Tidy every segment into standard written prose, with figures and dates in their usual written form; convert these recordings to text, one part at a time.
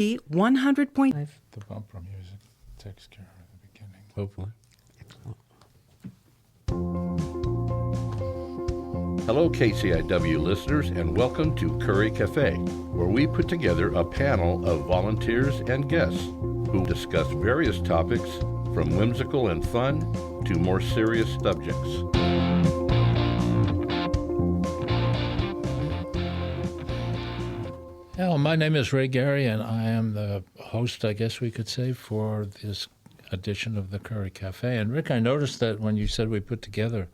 100.5. The bumper music takes care of the beginning. Hopefully. Hello, KCIW listeners, and welcome to Curry Cafe, where we put together a panel of volunteers and guests who discuss various topics from whimsical and fun to more serious subjects. Hello, my name is Ray Gary, and I am the host, I guess we could say, for this edition of the Curry Cafe. And Rick, I noticed that when you said we put together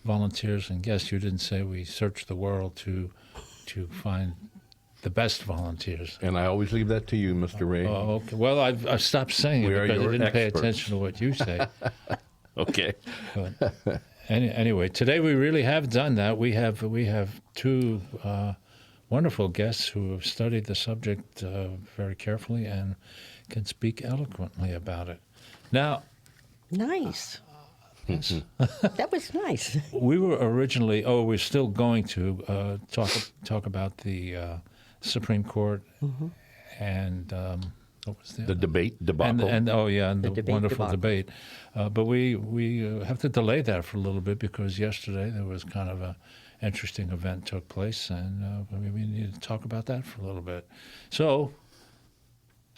volunteers and guests, you didn't say we searched the world to find the best volunteers. And I always leave that to you, Mr. Ray. Oh, okay. Well, I stopped saying We it are because I your didn't pay experts. attention to what you say. Okay. But anyway, today we really have done that. We have two wonderful guests who have studied the subject very carefully and can speak eloquently about it. Now, Nice. yes, That was nice. we were originally, we're still going to talk about the Supreme Court and what was The debate debacle. and the debate wonderful debacle. debate. But we have to delay that for a little bit because yesterday there was kind of a interesting event took place, and we need to talk about that for a little bit. So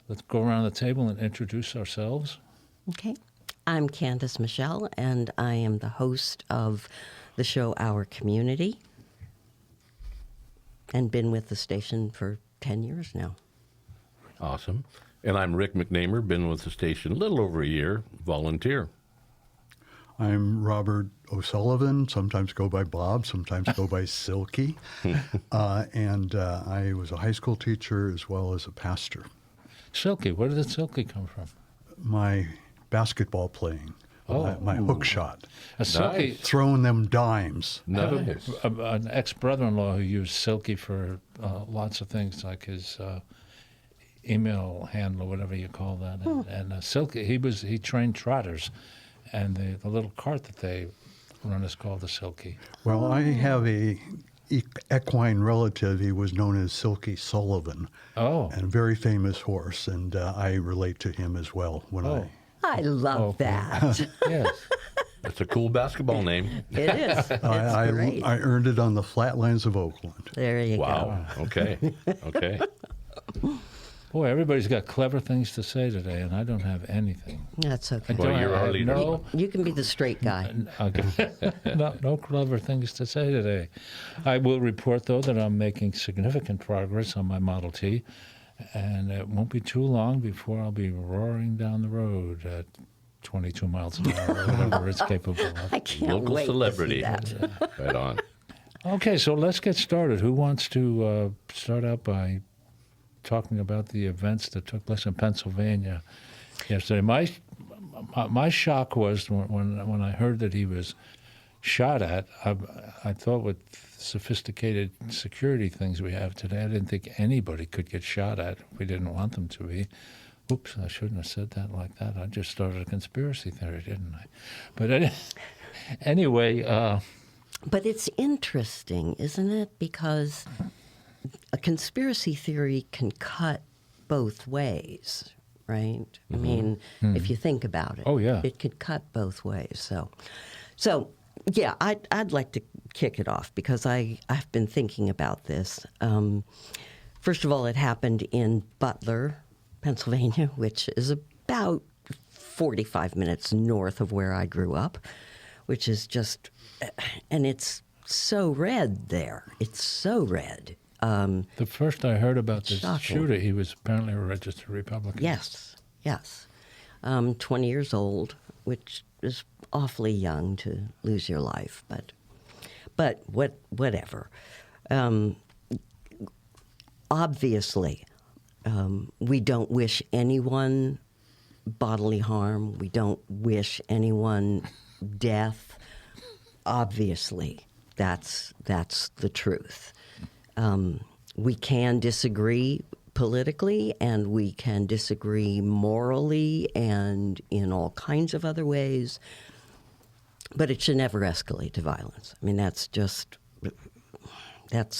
let's go around the table and introduce ourselves. Okay. I'm Candace Michelle, and I am the host of the show Our Community, and been with the station for 10 years now. Awesome. And I'm Rick McNamer, been with the station a little over a year, volunteer. I'm Robert O'Sullivan, sometimes go by Bob, sometimes go by Silky. And I was a high school teacher as well as a pastor. Silky, where did Silky come from? My basketball playing, my hook shot, A Silky, Nice. throwing them dimes. Nice. an ex-brother-in-law who used Silky for lots of things, like his email handle, whatever you call that. And Silky, he trained trotters, and the little cart that they run is called the Silky. Well, I have a equine relative. He was known as Silky Sullivan, Oh, and a very famous horse, and I relate to him as well when oh, I love Okay. that. yes. That's a cool basketball name. It is. It's I great. earned it on the flatlands of Oakland. There you Wow. Okay. Okay. Boy, everybody's got clever things to say today, and I don't have anything. go. That's okay. Well, you're I our have leader. No, You can be the straight guy. no clever things to say today. I will report, though, that I'm making significant progress on my Model T, and it won't be too long before I'll be roaring down the road at 22 miles an hour, or whatever it's capable of. I can't Local wait celebrity. to see that. Right on. Okay, so let's get started. Who wants to start out by talking about the events that took place in Pennsylvania yesterday? My shock was when I heard that he was shot at. I thought with sophisticated security things we have today, I didn't think anybody could get shot at if we didn't want them to be. Oops, I shouldn't have said that like that. I just started a conspiracy theory, didn't I? But anyway, But it's interesting, isn't it? Because a conspiracy theory can cut both ways, right? I mean, if you think about it. Oh, yeah. It could cut both ways. So yeah, I'd like to kick it off because I've been thinking about this. First of all, it happened in Butler, Pennsylvania, which is about 45 minutes north of where I grew up, which is just, and it's so red there. It's so red. the first I heard about this Shocking. shooter, he was apparently a registered Republican. Yes. 20 years old, which is awfully young to lose your life, but whatever. Obviously, we don't wish anyone bodily harm. We don't wish anyone death. Obviously, that's the truth. We can disagree politically, and we can disagree morally and in all kinds of other ways, but it should never escalate to violence. I mean, that's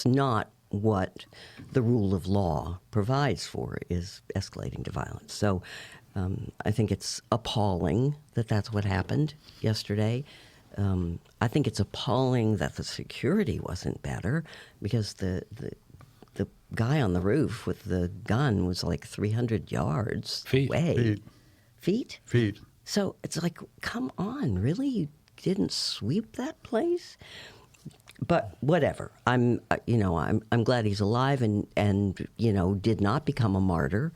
not what the rule of law provides for, is escalating to violence. So I think it's appalling that that's what happened yesterday. I think it's appalling that the security wasn't better, because the guy on the roof with the gun was like 300 yards Feet. away. Feet. Feet? Feet. So it's like, come on, really? You didn't sweep that place? But whatever. I'm glad he's alive and did not become a martyr.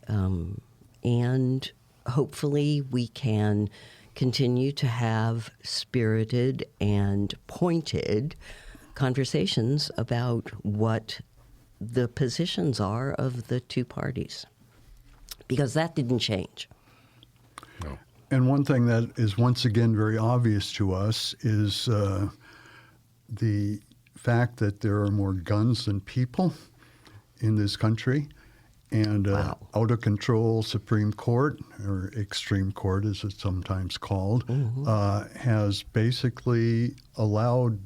And hopefully we can continue to have spirited and pointed conversations about what the positions are of the two parties, because that didn't change. No. And one thing that is once again very obvious to us is the fact that there are more guns than people in this country. And Wow. out of control Supreme Court, or Extreme Court as it's sometimes called, has basically allowed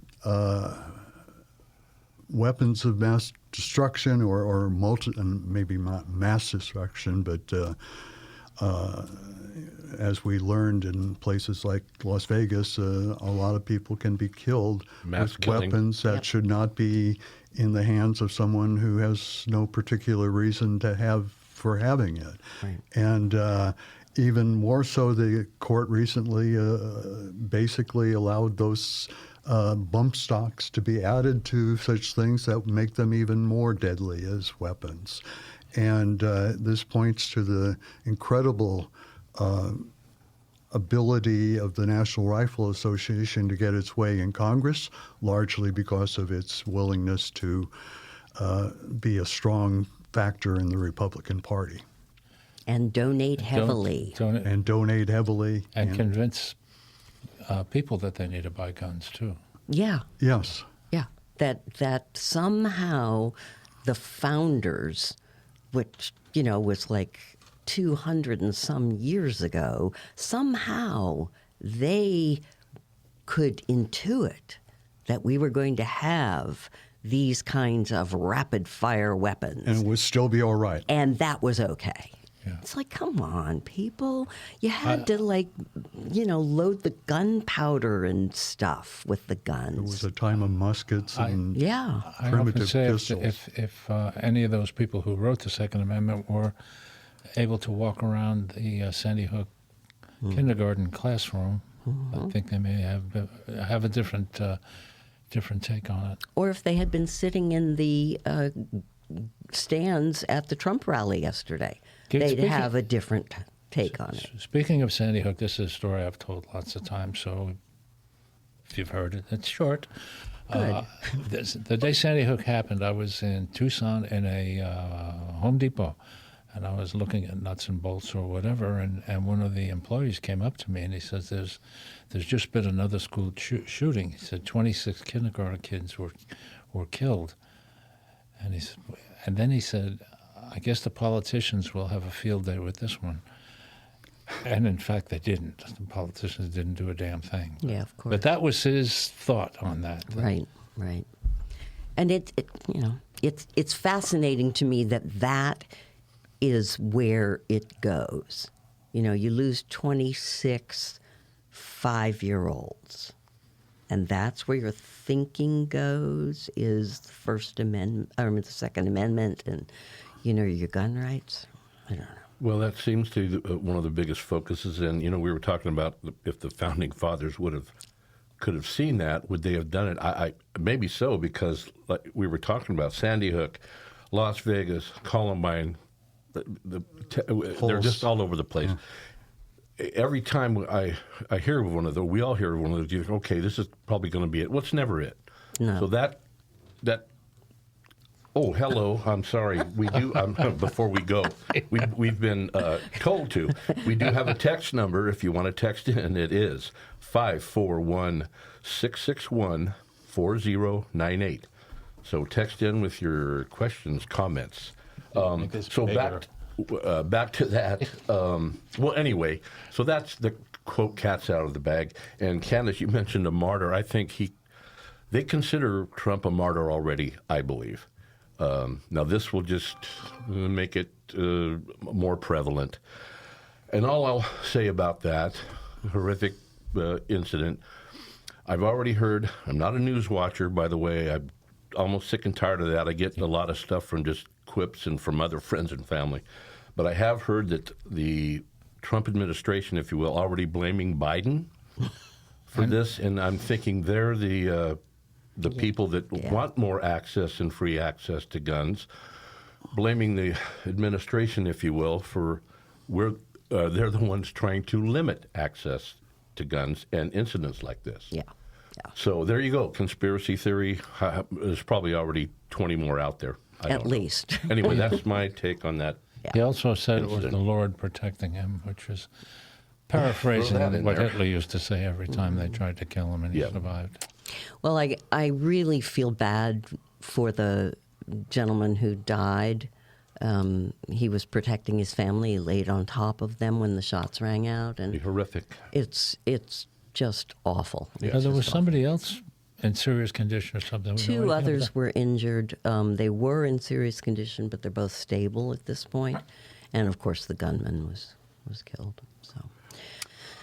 weapons of mass destruction or maybe not mass destruction, but as we learned in places like Las Vegas, a lot of people can be killed Mass with killing. weapons that should not be in the hands of someone who has no particular reason to have for having it. Right. And even more so, the court recently basically allowed those bump stocks to be added to such things that make them even more deadly as weapons. And this points to the incredible ability of the National Rifle Association to get its way in Congress, largely because of its willingness to be a strong factor in the Republican Party And donate heavily. and donate heavily. And convince people that they need to buy guns too. Yeah. Yes. Yeah, that somehow the founders, which was like 200 and some years ago, somehow they could intuit that we were going to have these kinds of rapid fire weapons, And it would still be all right. and that was okay. Yeah. It's like, come on, people. You had to, load the gunpowder and stuff with the guns. It was a time of muskets and Yeah. I often primitive say pistols. if any of those people who wrote the Second Amendment were able to walk around the Sandy Hook kindergarten classroom, I think they may have a different take on it. Or if they had been sitting in the stands at the Trump rally yesterday, they'd Speaking- have a different take on it. Speaking of Sandy Hook, this is a story I've told lots of times, so if you've heard it, it's short. Good. The day Sandy Hook happened, I was in Tucson in a Home Depot, and I was looking at nuts and bolts or whatever, and one of the employees came up to me and he says, there's just been another school shooting. He said 26 kindergarten kids were killed. And then he said, I guess the politicians will have a field day with this one. And in fact, they didn't. The politicians didn't do a damn thing. Yeah, of course. But that was his thought on that. Right, right. And it's fascinating to me that is where it goes. You lose 26 5-year-olds, and that's where your thinking goes, is the First Amendment or the Second Amendment, and your gun rights. I don't know. Well, that seems to be one of the biggest focuses. And we were talking about if the founding fathers could have seen that, would they have done it? I maybe so, because like we were talking about Sandy Hook, Las Vegas, Columbine, they're just all over the place. Every time I hear of one of those, we all hear of one of those, you think, okay, this is probably going to be it. Well, it's never it. No. So that. Oh, hello. I'm sorry. We do. Before we go, we've been told to. We do have a text number. If you want to text in, it is 541-661-4098. So text in with your questions, comments. Make this So bigger. back to that. Well, anyway, so that's the quote cat's out of the bag. And Candace, you mentioned a martyr. I think they consider Trump a martyr already, I believe. Now, this will just make it more prevalent. And all I'll say about that horrific incident, I've already heard, I'm not a news watcher, by the way. I'm almost sick and tired of that. I get a lot of stuff from just quips and from other friends and family. But I have heard that the Trump administration, if you will, already blaming Biden for this. And I'm thinking they're the people that want more access and free access to guns, blaming the administration, if you will, for they're the ones trying to limit access to guns and incidents like this. Yeah. So there you go. Conspiracy theory. There's probably already 20 more out there. At least. Anyway, that's my take on that. He also said it was Incident. the Lord protecting him, which is paraphrasing Throw that in what there. Hitler used to say every time they tried to kill him and he Yeah. survived. Well, I really feel bad for the gentleman who died. He was protecting his family. He laid on top of them when the shots rang out, Be and horrific. it's just awful. There was somebody else in serious condition or something. We know Two anything about others that? were injured. They were in serious condition, but they're both stable at this point. And of course, the gunman was killed. So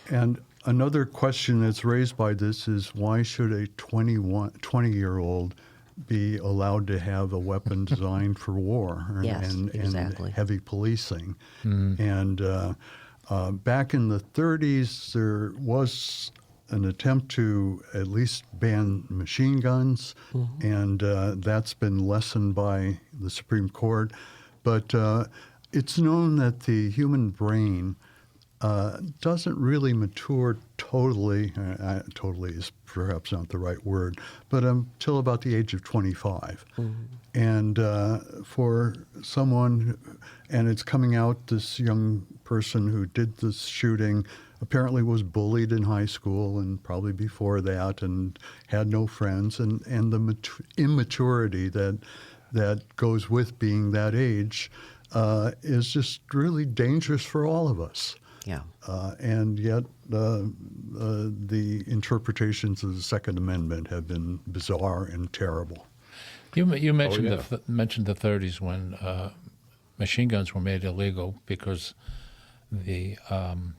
And another question that's raised by this is why should a 20-year-old be allowed to have a weapon designed for war Yes, and exactly. heavy policing? And back in the 30s, there was an attempt to at least ban machine guns, and that's been lessened by the Supreme Court. But it's known that the human brain doesn't really mature totally. Totally is perhaps not the right word, but until about the age of 25. And for someone, and it's coming out, this young person who did this shooting apparently was bullied in high school and probably before that, and had no friends, and the immaturity that goes with being that age is just really dangerous for all of us. yeah. And yet, the interpretations of the Second Amendment have been bizarre and terrible. You mentioned yeah. mentioned the 30s when machine guns were made illegal because the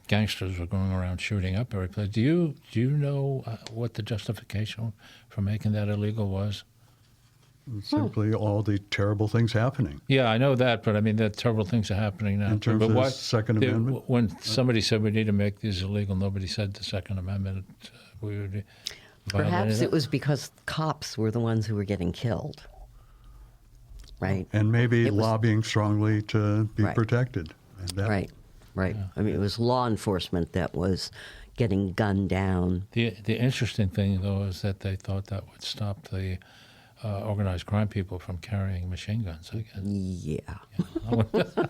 gangsters were going around shooting up every place. Do you know what the justification for making that illegal was? Simply all the terrible things happening. Yeah, I know that, but I mean, that terrible things are happening now. In terms but of the why- Second they- Amendment? When somebody said we need to make these illegal, nobody said the Second Amendment. We would be violating Perhaps that. it was because cops were the ones who were getting killed. Right. And maybe It was- lobbying strongly to be Right. protected. And that, Right. I mean, it was law enforcement that was getting gunned down. The interesting thing, though, is that they thought that would stop the organized crime people from carrying machine guns. I guess. Yeah.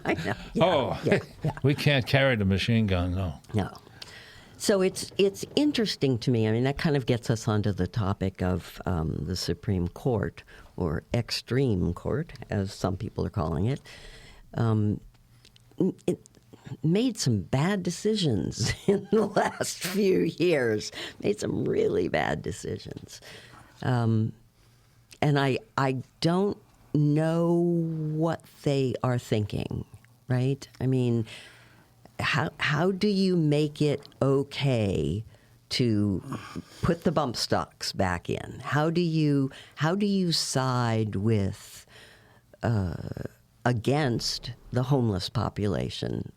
I know. Oh, yeah. we can't carry the machine gun, no. No. So it's interesting to me. I mean, that kind of gets us onto the topic of the Supreme Court, or extreme court, as some people are calling it. It made some bad decisions in the last few years. Made some really bad decisions. And I don't know what they are thinking, right? I mean, how do you make it okay to put the bump stocks back in? How do you side with against the homeless population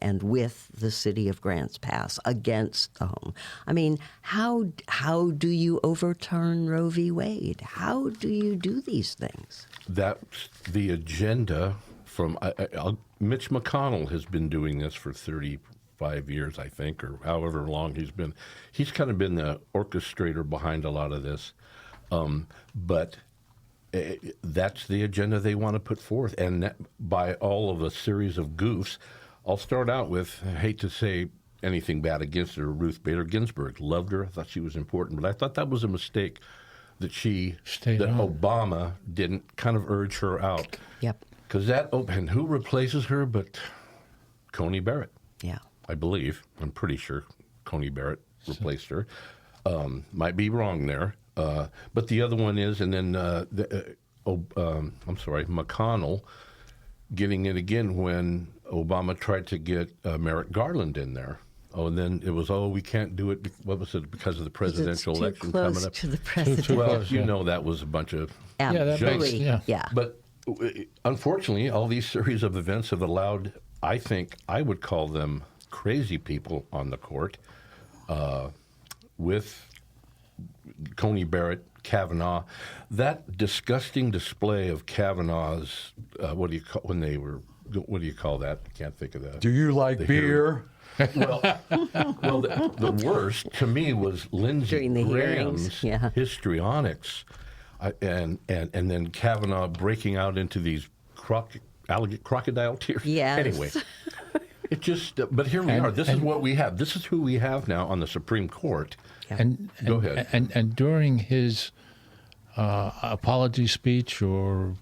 and with the city of Grants Pass against the home? I mean, how do you overturn Roe v. Wade? How do you do these things? That's the agenda from Mitch McConnell has been doing this for 35 years, I think, or however long he's been. He's kind of been the orchestrator behind a lot of this. But that's the agenda they want to put forth. And that, by all of a series of goofs, I'll start out with, I hate to say anything bad against her, Ruth Bader Ginsburg. Loved her. I thought she was important. But I thought that was a mistake that Stayed on. Obama didn't kind of urge her out. Yep. Because and who replaces her but Coney Barrett, Yeah. I believe. I'm pretty sure Coney Barrett replaced her. Might be wrong there. But the other one is, and then McConnell getting it again when Obama tried to get Merrick Garland in there. Oh, and then it was, we can't do it. What was it? Because of the presidential It's election too close coming up. to the president. Too Well, close, you yeah. know that was a bunch of. that Absolutely. makes- yeah. But unfortunately, all these series of events have allowed, I think, I would call them crazy people on the court, with Coney Barrett, Kavanaugh. That disgusting display of Kavanaugh's, what do you call that? I can't think of that. Do you like The beer? Well, the worst to me was Lindsey During the hearings, Graham's yeah. histrionics, and then Kavanaugh breaking out into these crocodile tears. Yes. Anyway, it just. But here we are. This is what we have. This is who we have now on the Supreme Court. And Go ahead. And during his apology speech or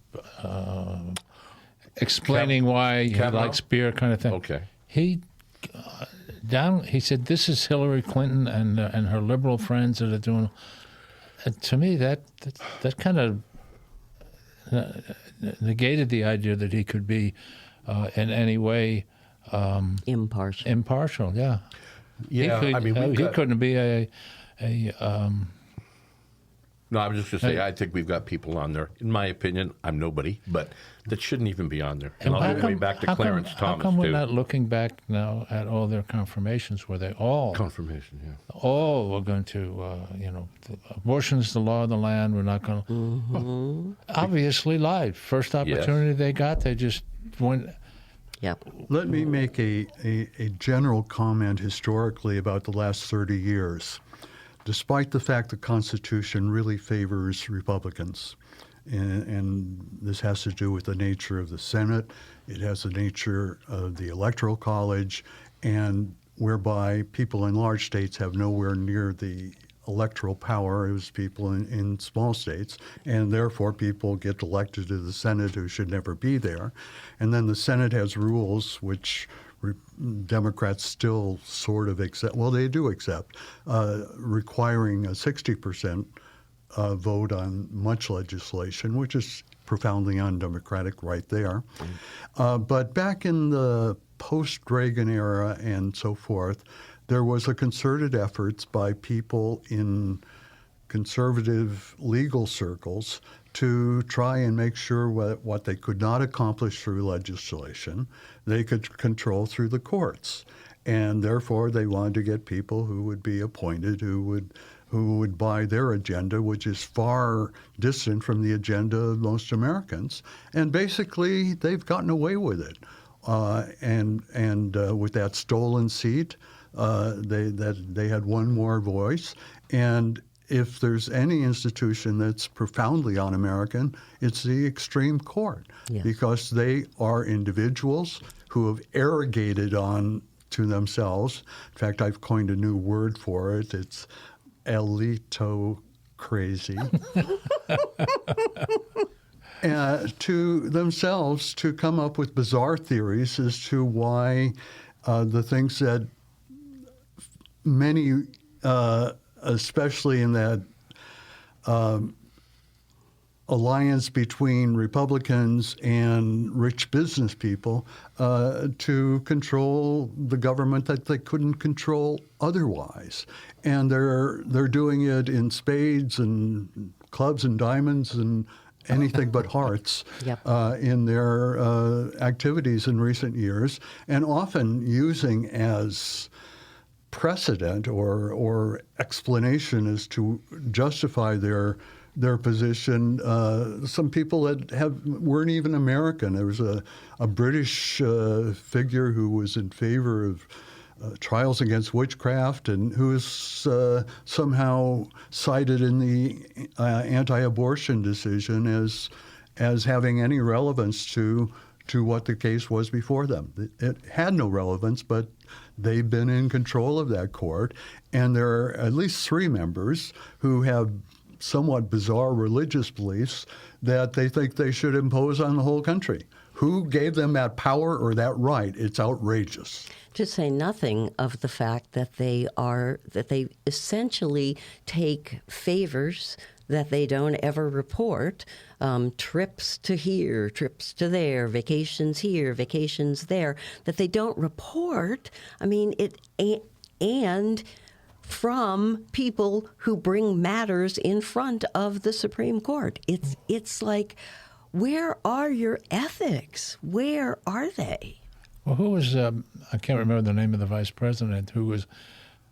explaining why he Kavanaugh? likes beer, kind of thing. Okay. He said, "This is Hillary Clinton and her liberal friends that are doing." And to me, that kind of negated the idea that he could be in any way Impartial. impartial. Yeah. Yeah, he, could, I mean, we've he got- couldn't be No, I was just going to say, I think we've got people on there. In my opinion, I'm nobody, but that shouldn't even be on there. And I'll how go way come- back to how come- Clarence How Thomas, come we're too. not looking back now at all their confirmations where they all Confirmation, yeah. were going to, abortion is the law of the land. We're not going to. Obviously lied. First opportunity they got, they just went. Yep. Let me make a general comment historically about the last 30 years. Despite the fact the Constitution really favors Republicans, and this has to do with the nature of the Senate, it has the nature of the Electoral College, and whereby people in large states have nowhere near the electoral power as people in small states, and therefore people get elected to the Senate who should never be there. And then the Senate has rules which Democrats still sort of accept, well, they do accept, requiring a 60% vote on much legislation, which is profoundly undemocratic right there. But back in the post-Reagan era and so forth, there was a concerted effort by people in conservative legal circles to try and make sure what they could not accomplish through legislation, they could control through the courts. And therefore, they wanted to get people who would be appointed, who would buy their agenda, which is far distant from the agenda of most Americans. And basically, they've gotten away with it. And with that stolen seat, they had one more voice. And if there's any institution that's profoundly un-American, it's the extreme court, Yes. because they are individuals who have arrogated on to themselves. In fact, I've coined a new word for it. It's elito crazy. To themselves to come up with bizarre theories as to why the things that many, especially in that alliance between Republicans and rich business people, to control the government that they couldn't control otherwise. And they're doing it in spades and clubs and diamonds and anything but hearts. Yep. In their activities in recent years, and often using as precedent or explanation as to justify their position. Some people that weren't even American. There was a British figure who was in favor of trials against witchcraft, and who is somehow cited in the anti-abortion decision as having any relevance to what the case was before them. It had no relevance, but they've been in control of that court, and there are at least 3 members who have somewhat bizarre religious beliefs that they think they should impose on the whole country. Who gave them that power or that right? It's outrageous. To say nothing of the fact that they essentially take favors that they don't ever report. Trips to here, trips to there, vacations here, vacations there, that they don't report. I mean, and from people who bring matters in front of the Supreme Court. It's like, where are your ethics? Where are they? Well, who was, I can't remember the name of the vice president, who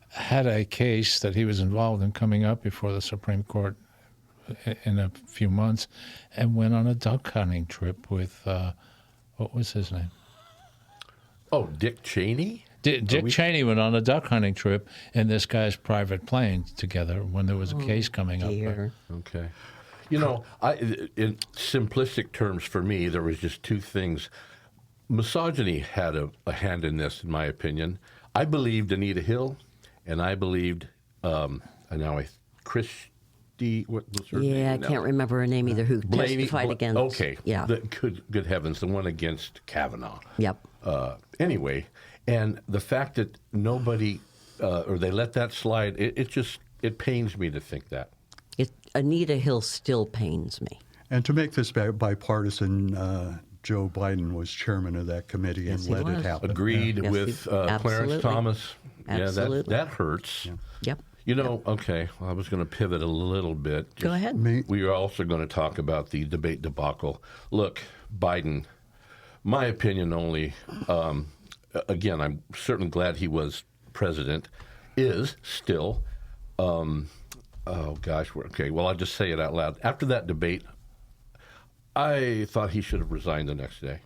had a case that he was involved in coming up before the Supreme Court in a few months, and went on a duck hunting trip with, what was his name? Oh, Dick Cheney? Dick Cheney went on a duck hunting trip in this guy's private plane together when there was a case coming up. Dear. Okay. You know, in simplistic terms for me, there was just two things. Misogyny had a hand in this, in my opinion. I believed Anita Hill, and I believed, Christy, what was her name? Yeah, I can't remember her name either, who testified against. Okay. Yeah. Good heavens, the one against Kavanaugh. Yep. Anyway, and the fact that nobody, or they let that slide, it pains me to think that. Anita Hill still pains me. And to make this bipartisan, Joe Biden was chairman of that committee Yes, and he let was. it happen. Agreed Yes, with absolutely. Clarence Thomas. Absolutely. Yeah, that hurts. Yeah. Yep. You know, okay, I was going to pivot a little bit. Go ahead. We are also going to talk about the debate debacle. Look, Biden, my opinion only, again, I'm certainly glad he was president, is still, okay, well, I'll just say it out loud. After that debate, I thought he should have resigned the next day.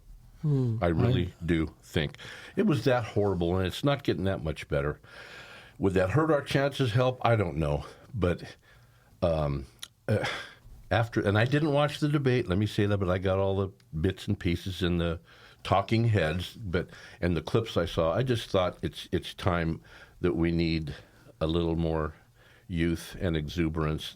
I really do think. It was that horrible, and it's not getting that much better. Would that hurt our chances? Help? I don't know. But after, and I didn't watch the debate, let me say that, but I got all the bits and pieces in the talking heads, and the clips I saw. I just thought it's time that we need a little more youth and exuberance.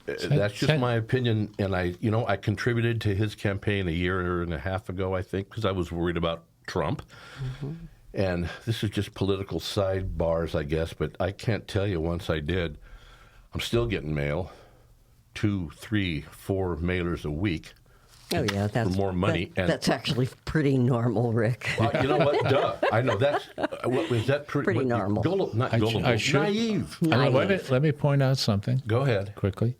That's just my opinion, and I contributed to his campaign a year and a half ago, I think, because I was worried about Trump. Mm-hmm. And this is just political sidebars, I guess, but I can't tell you once I did. I'm still getting mail, 2, 3, 4 mailers a week. Oh yeah, for more money. That's actually pretty normal, Rick. You know what? Duh. I know that's what was that Pretty normal. Not gullible. Naive. Let me point out something. Go ahead. Quickly.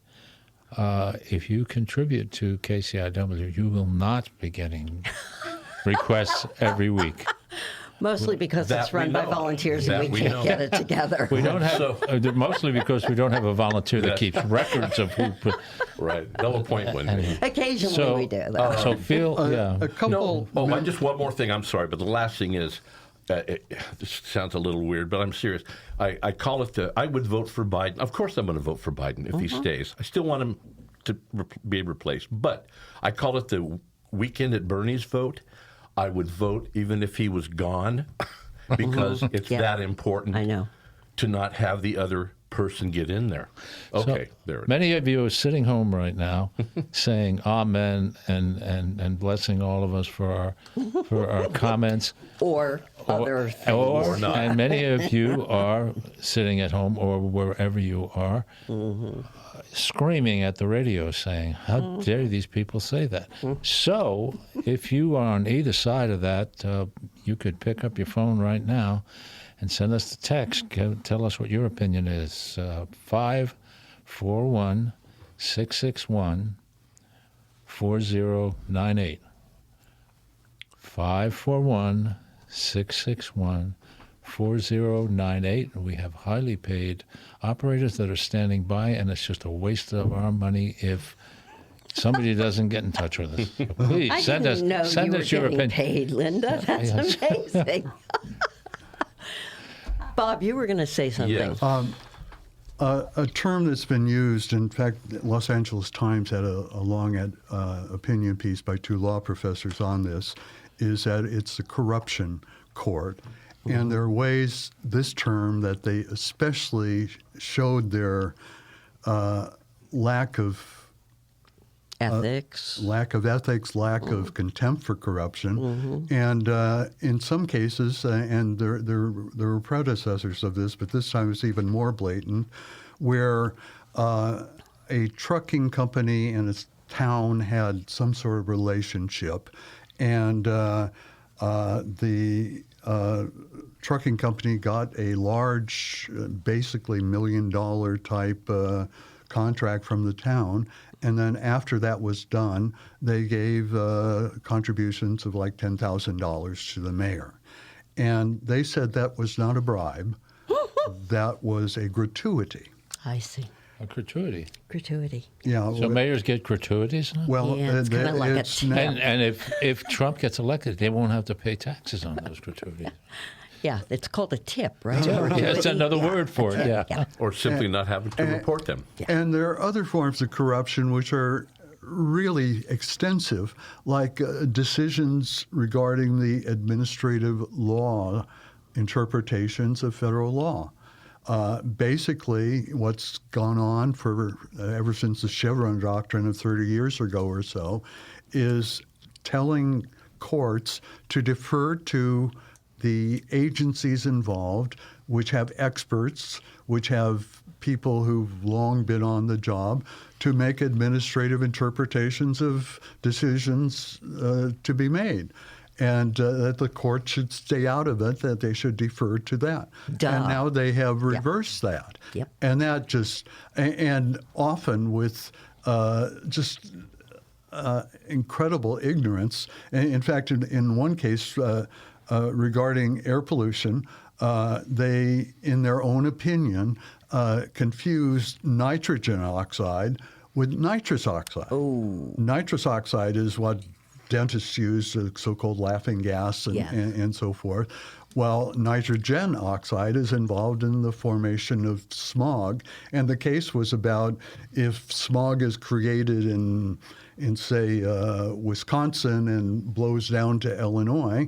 If you contribute to KCIW, you will not be getting requests every week. Mostly because That it's run we by know. volunteers That and we we can't know. get it together. We don't have, mostly because we don't have a volunteer that keeps records of who put. Right. Double point one. Occasionally we do. Though. So Phil, yeah. A couple. Just one more thing. I'm sorry, but the last thing is, this sounds a little weird, but I'm serious. I call it I would vote for Biden. Of course I'm going to vote for Biden if he stays. I still want him to be replaced. But I call it the weekend at Bernie's vote. I would vote even if he was gone because it's that important. I know. To not have the other person get in there. Okay, there it is. Many of you are sitting home right now saying amen and blessing all of us for our comments. Or other things. Or not. And many of you are sitting at home or wherever you are screaming at the radio saying, how dare these people say that? So if you are on either side of that, you could pick up your phone right now and send us the text. Tell us what your opinion is. 541-661-4098. 541-661-4098. We have highly paid operators that are standing by, and it's just a waste of our money if somebody doesn't get in touch with us. So please I send didn't know us you were your getting opinion. paid, Linda. That's Yes. amazing. Bob, you were going to say something. Yes. A term that's been used, in fact, Los Angeles Times had a long opinion piece by 2 law professors on this, is that it's the corruption court. And there are ways, this term, that they especially showed their lack of Ethics. lack of contempt for corruption, and in some cases, and there were predecessors of this, but this time it's even more blatant, where a trucking company and its town had some sort of relationship, and the trucking company got a large, basically $1 million type contract from the town. And then after that was done, they gave contributions of like $10,000 to the mayor. And they said that was not a bribe, that was a gratuity. I see. A gratuity. Gratuity. Yeah. So mayors get gratuities now? Well, Yeah, it's kinda like a it's tip. not- And if Trump gets elected, they won't have to pay taxes on those gratuities. Yeah, it's called a tip, right? Yeah, that's another Yeah, word for it, yeah. Or simply not having to report them. And there are other forms of corruption which are really extensive, like decisions regarding the administrative law interpretations of federal law. Basically, what's gone on for ever since the Chevron doctrine of 30 years ago or so is telling courts to defer to the agencies involved, which have experts, which have people who've long been on the job, to make administrative interpretations of decisions to be made. And that the court should stay out of it, that they should defer to that. Duh. And now they have reversed that. Yep. And that just, and often with just incredible ignorance. In fact, in one case regarding air pollution, they, in their own opinion, confused nitrogen oxide with nitrous oxide. Oh. Nitrous oxide is what dentists use, the so-called laughing gas and, Yes. and so forth. Well, nitrogen oxide is involved in the formation of smog, and the case was about if smog is created in say, Wisconsin and blows down to Illinois,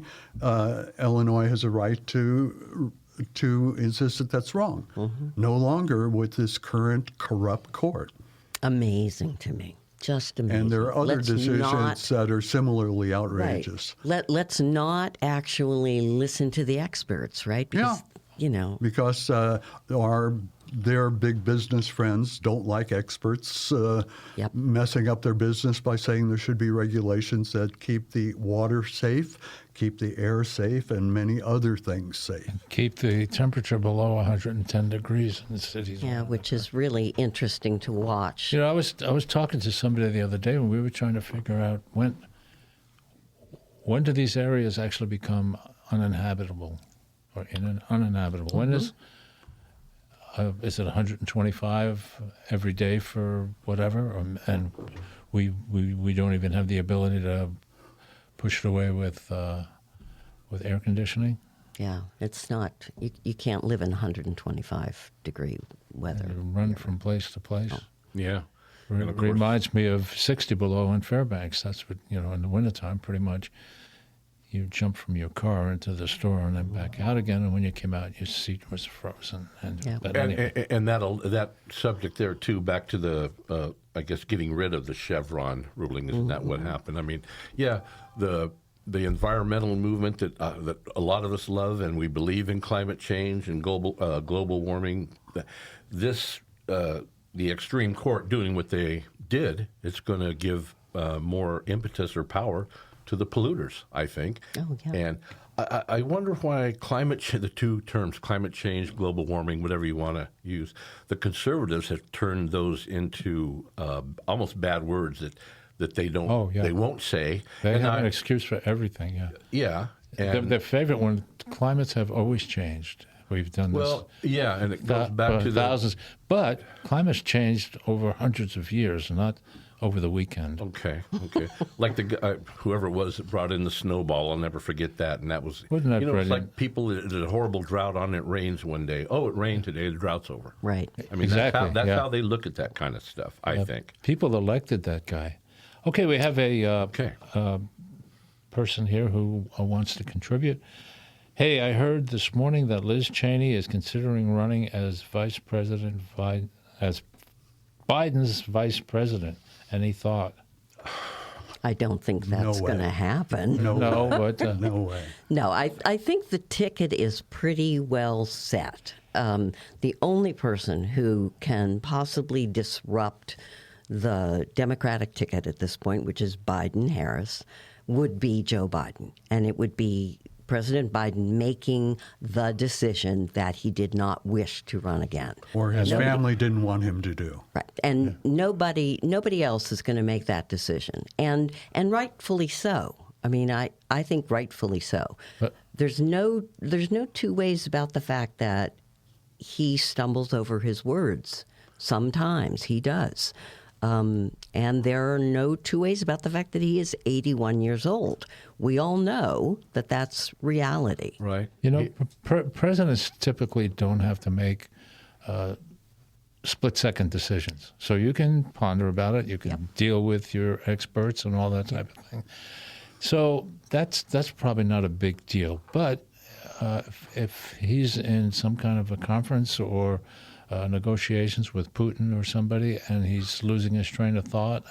Illinois has a right to insist that that's wrong. Mm-hmm. No longer with this current corrupt court. Amazing to me. Just amazing. And there are other Let's decisions not- that are similarly outrageous. Right. Let's not actually listen to the experts, right? Because, you know, Because their big business friends don't like experts Yep. messing up their business by saying there should be regulations that keep the water safe, keep the air safe, and many other things safe. Keep the temperature below 110 degrees in the cities. yeah, which is really interesting to watch. You know, I was talking to somebody the other day and we were trying to figure out when do these areas actually become uninhabitable or uninhabitable? When is it 125 every day for whatever? And we don't even have the ability to push it away with air conditioning. Yeah, it's not, you can't live in 125 degree weather. And run from place to place. Yeah. And of course- Reminds me of 60 below in Fairbanks. That's what, you know, in the wintertime, pretty much, you jump from your car into the store and then back out again. And when you came out, your seat was frozen. And Yeah. but anyway, And that subject there too, back to the I guess getting rid of the Chevron ruling, isn't that what happened? I mean, yeah, the environmental movement that a lot of us love, and we believe in climate change and global warming. This the extreme court doing what they did, it's going to give more impetus or power to the polluters, I think. Oh, yeah. And I wonder why the two terms, climate change, global warming, whatever you want to use, the conservatives have turned those into almost bad words that they don't, Oh, yeah. they won't say. they And have an excuse for everything, yeah. yeah. And, Their favorite one, climates have always changed. We've done this well, yeah, and it goes back to thousands. But climate's changed over hundreds of years, not over the weekend. Okay. Like the guy, whoever it was that brought in the snowball, I'll never forget that. And that was, Wasn't that it's brilliant? like people that did a horrible drought on, it rains one day. Oh, it rained today, the drought's over. Right. I mean, Exactly, that's yeah. how they look at that kind of stuff, I think. People elected that guy. Okay, we have a Okay. person here who wants to contribute. Hey, I heard this morning that Liz Cheney is considering running as vice president, as Biden's vice president. Any thought? I don't think that's No way. going to happen. No, but No way. No, I think the ticket is pretty well set. the only person who can possibly disrupt the Democratic ticket at this point, which is Biden-Harris, would be Joe Biden. And it would be President Biden making the decision that he did not wish to run again. Or his family didn't want him to do. Right. And nobody else is going to make that decision. And rightfully so. I mean, I think rightfully so. But- There's no two ways about the fact that he stumbles over his words. Sometimes he does. And there are no two ways about the fact that he is 81 years old. We all know that that's reality. Right. You know, presidents typically don't have to make split-second decisions. So you can ponder about it. You can deal with your experts and all that type of thing. So that's probably not a big deal. But if he's in some kind of a conference or negotiations with Putin or somebody, and he's losing his train of thought,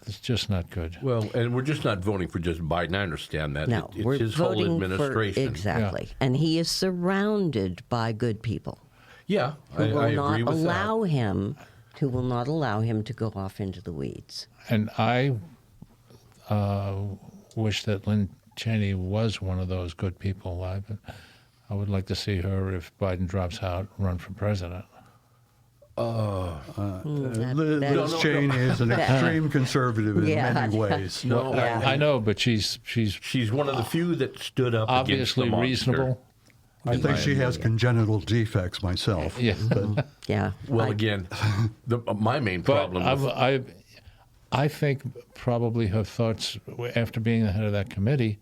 it's just not good. Well, and we're just not voting for just Biden. I understand that. No, It's we're his whole voting administration. for exactly, and he is surrounded by good people Yeah, who I will agree not with allow him, who will not allow him to go off into the weeds. And I wish that Lynn Cheney was one of those good people. I would like to see her, if Biden drops out, run for president. Liz Cheney is an extreme conservative in many ways. No, Yeah. I know, but she's she's one of the few that stood up obviously against the monster. reasonable. I think she has congenital defects myself. Yeah. Yeah. Well, again, my main But problem with I think probably her thoughts after being the head of that committee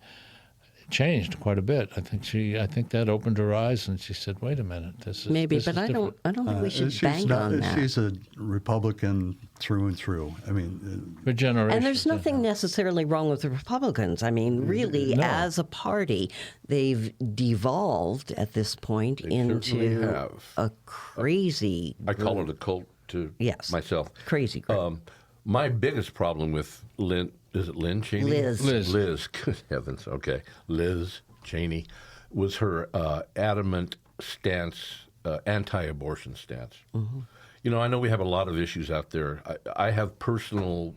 changed quite a bit. I think that opened her eyes, and she said, "Wait a minute, this is Maybe, this but is I different." don't think we should She's bank not- on that. She's a Republican through and through. I mean, For generations. And there's nothing necessarily wrong with the Republicans. I mean, really, No. as a party, they've devolved at this point certainly into have. a crazy. I call it a cult to Yes. myself. Crazy group. My biggest problem with Lynn, is it Lynn Cheney? Liz. Liz, good heavens, okay. Liz Cheney was her adamant stance, anti-abortion stance. Mm-hmm. You know, I know we have a lot of issues out there. I have personal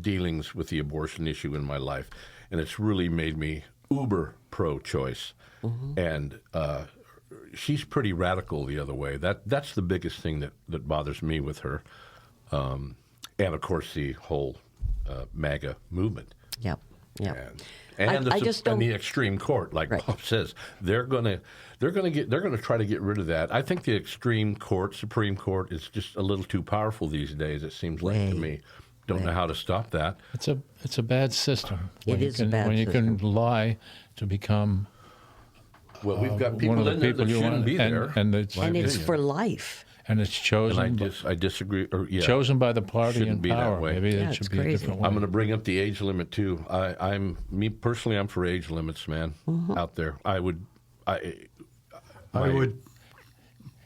dealings with the abortion issue in my life, and it's really made me uber pro-choice. Mm-hmm. And she's pretty radical the other way. That's the biggest thing that bothers me with her. And of course, the whole MAGA movement. Yep. Yep. And I just don't. the extreme court, like Right. Bob says, they're gonna try to get rid of that. I think the extreme court, Supreme Court, is just a little too powerful these days. It seems like to Way. me. Don't know how to stop that. It's a bad system. It is a bad when you system. can lie to become Well, we've got one people of the in there people that you shouldn't want, be there. and it's And it's opinion. for life. and it's chosen. And I disagree. Or yeah, chosen by the party Shouldn't in be that power. way. Maybe Yeah, it should it's be a crazy. different way. I'm going to bring up the age limit too. I'm for age limits, man. Mm-hmm. Out there, I would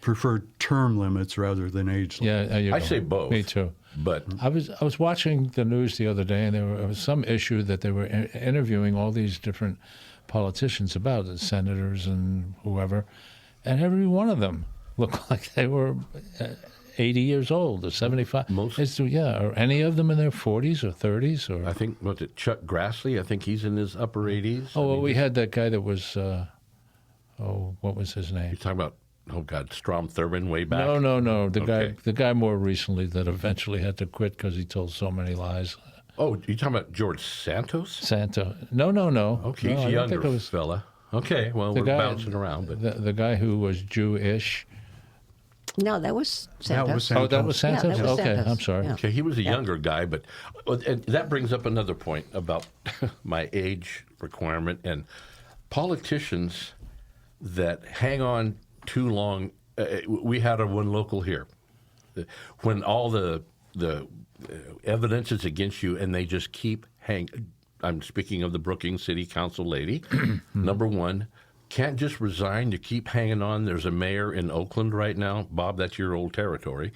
prefer term limits rather than age limits. Yeah, there you I go. say both. Me too. But I was watching the news the other day, and there was some issue that they were interviewing all these different politicians about, the senators and whoever, and every one of them looked like they were 80 years old or 75. Most- Are any of them in their 40s or 30s? Or I think what's it, Chuck Grassley? I think he's in his upper 80s. oh, well, we had that guy that was what was his name? You're talking about Strom Thurmond way back. No, Okay. the guy more recently that eventually had to quit because he told so many lies. Oh, you're talking about George Santos? Santa. No. Okay, no, he's I a don't younger think it was fella. Okay, well, the we're guy, bouncing around, but the guy who was Jewish. No, that was Santos. That was Oh, that was Yeah, Santos? that was Okay, Santos. I'm sorry. Yeah. okay, he was a younger guy, but and that brings up another point about my age requirement and politicians that hang on too long. We had one local here when all the evidence is against you, and they just keep hanging. I'm speaking of the Brookings City Council lady. Number one, can't just resign. You keep hanging on. There's a mayor in Oakland right now. Bob, that's your old territory.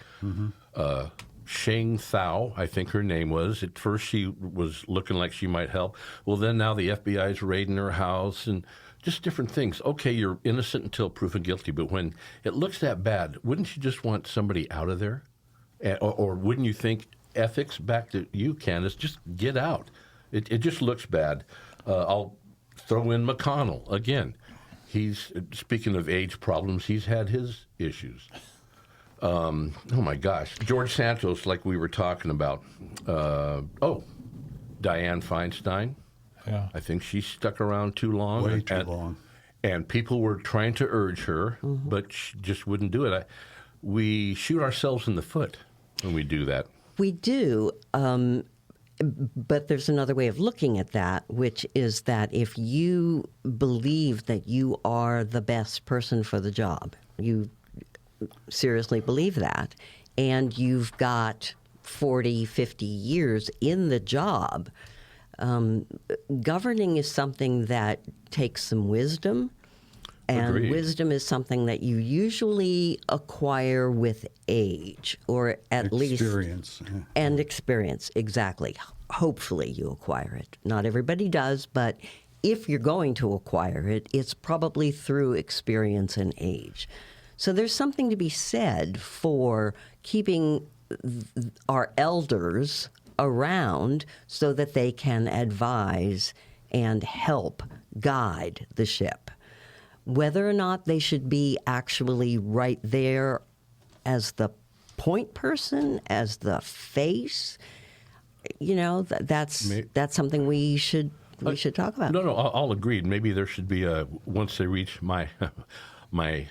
Sheng Thao, I think her name was. At first, she was looking like she might help. Well, then now the FBI is raiding her house and just different things. Okay, you're innocent until proven guilty, but when it looks that bad, wouldn't you just want somebody out of there? Or wouldn't you think ethics, back to you, Candace, just get out? It just looks bad. I'll throw in McConnell again. He's, speaking of age problems, he's had his issues. Oh my gosh, George Santos, like we were talking about. Dianne Feinstein. Yeah. I think she stuck around too long. Way too long. And people were trying to urge her, but she just wouldn't do it. We shoot ourselves in the foot when we do that. We do, but there's another way of looking at that, which is that if you believe that you are the best person for the job, you seriously believe that, and you've got 40, 50 years in the job, governing is something that takes some wisdom. And Agreed. wisdom is something that you usually acquire with age, or at least Experience. Yeah. and experience, exactly. Hopefully you acquire it. Not everybody does, but if you're going to acquire it, it's probably through experience and age. So there's something to be said for keeping our elders around so that they can advise and help guide the ship. Whether or not they should be actually right there as the point person, as the face, that's something we should talk about. No, I'll agree. Maybe there should be once they reach my my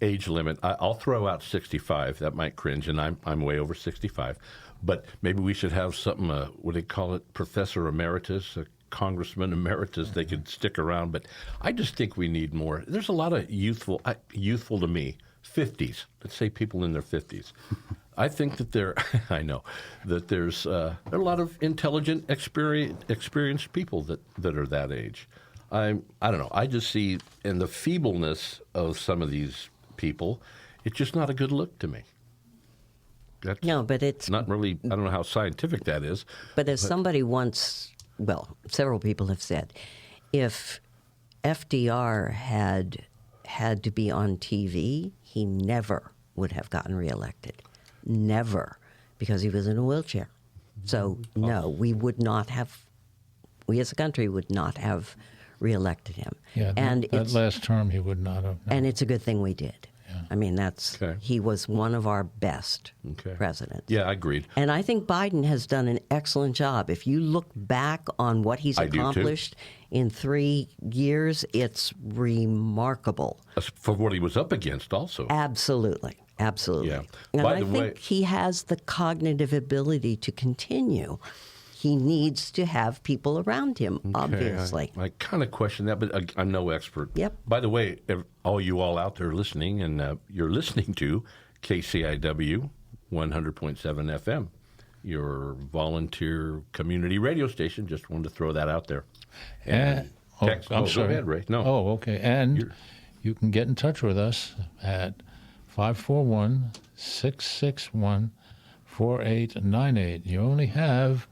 age limit, I'll throw out 65. That might cringe, and I'm way over 65. But maybe we should have something. What do they call it? Professor emeritus, Congressman emeritus. They could stick around. But I just think we need more. There's a lot of youthful to me, 50s. Let's say people in their 50s. I think that I know that there are a lot of intelligent, experienced people that are that age. I don't know. I just see in the feebleness of some of these people, it's just not a good look to me. That's No, but it's not really. I don't know how scientific that is. But as somebody once, several people have said, if FDR had to be on TV, he never would have gotten reelected. Never, because he was in a wheelchair. So, no, we as a country would not have reelected him. Yeah, and that last term he would not have. No. And it's a good thing we did. Yeah. I mean, Okay. he was one of our best Okay. presidents. Yeah, I agreed. And I think Biden has done an excellent job. If you look back on what he's I do, too. accomplished in 3 years, it's remarkable. For what he was up against, also. Absolutely. Absolutely. Yeah. And By I the think way- he has the cognitive ability to continue. He needs to have people around him, obviously. I kind of question that, but I'm no expert. Yep. By the way, all you all out there listening, and you're listening to KCIW 100.7 FM, your volunteer community radio station. Just wanted to throw that out there. And, text- I'm go sorry. ahead, Ray. No. Oh, okay. And you can get in touch with us at 541-661-4898. You only have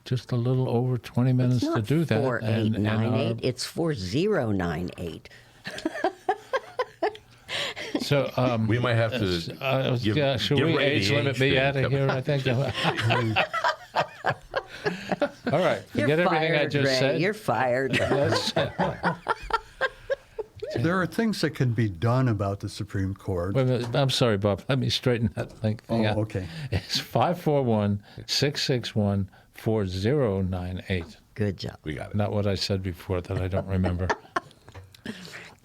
just a little over 20 minutes It's to not do that. 4898, it's 4098. So We might have to give, should give we Ray age the limit age me thing. out of here? I think. All right. You're Forget everything I fired, just Ray. said. You're fired. That's- There are things that can be done about the Supreme Court. Wait a minute. I'm sorry, Bob. Let me straighten that thing out. Okay. It's 541-661-4098. Good job. We got it. Not what I said before that I don't remember.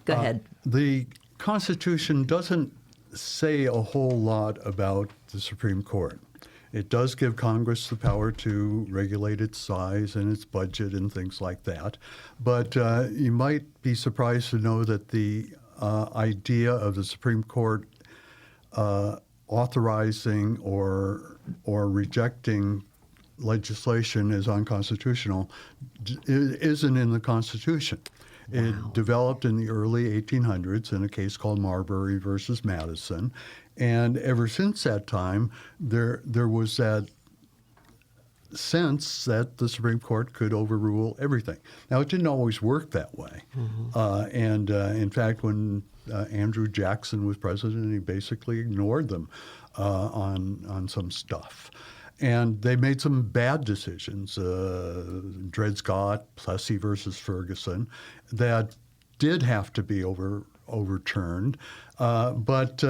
Go ahead. The Constitution doesn't say a whole lot about the Supreme Court. It does give Congress the power to regulate its size and its budget and things like that. But you might be surprised to know that the idea of the Supreme Court authorizing or rejecting legislation as unconstitutional isn't in the Constitution. It developed in the early 1800s in a case called Marbury versus Madison. And ever since that time, there was that sense that the Supreme Court could overrule everything. Now, it didn't always work that way. In fact, when Andrew Jackson was president, he basically ignored them on some stuff. And they made some bad decisions, Dred Scott, Plessy versus Ferguson, that did have to be overturned. But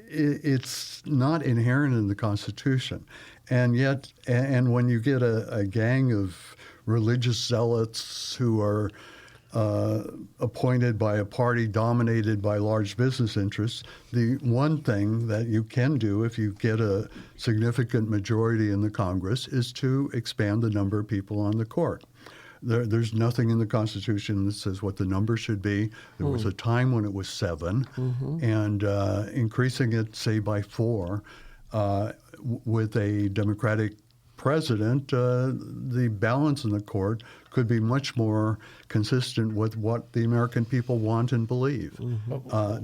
it's not inherent in the Constitution. And yet, and when you get a gang of religious zealots who are appointed by a party dominated by large business interests, the one thing that you can do if you get a significant majority in the Congress is to expand the number of people on the court. There's nothing in the Constitution that says what the number should be. There was a time when it was 7, and increasing it, say, by 4, with a Democratic president, the balance in the court could be much more consistent with what the American people want and believe.